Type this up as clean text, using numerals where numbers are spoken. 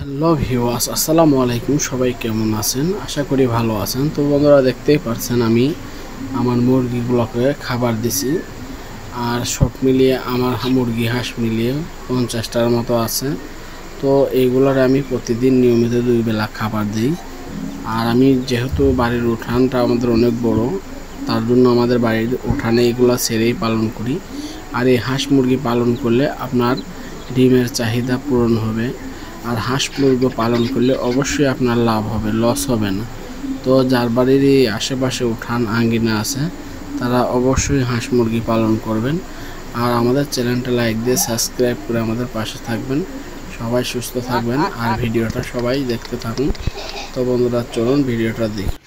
Hello viewers, আসসালামু আলাইকুম। সবাই কেমন আছেন? আশা করি ভালো আছেন। তো বন্ধুরা, দেখতেই পাচ্ছেন আমি আমার মুরগিগুলোকে খাবার দিছি। আর সব মিলিয়ে আমার মুরগি হাঁস মিলিয়ে 50টার মতো আছে। তো এইগুলোর আমি প্রতিদিন নিয়মিত 2 বেলা খাবার দিই। আর আমি যেহেতু বাড়ির উঠানটা আমাদের অনেক বড়, তার জন্য আমাদের বাড়ির উঠানে এগুলো ছেড়েই পালন করি। আর এই হাঁস মুরগি পালন করলে আপনার ডিমের চাহিদা পূরণ হবে। আর হাঁস মুরগি পালন করলে অবশ্যই আপনার লাভ হবে, লস হবে না। তো যার বাড়ির এই আশেপাশে উঠান আঙ্গিনা আছে, তারা অবশ্যই হাঁস মুরগি পালন করবেন। আর আমাদের চ্যানেলটা লাইক দিয়ে সাবস্ক্রাইব করে আমাদের পাশে থাকবেন। সবাই সুস্থ থাকবেন আর ভিডিওটা সবাই দেখতে থাকুন। তো বন্ধুরা, চলুন ভিডিওটা দেখি।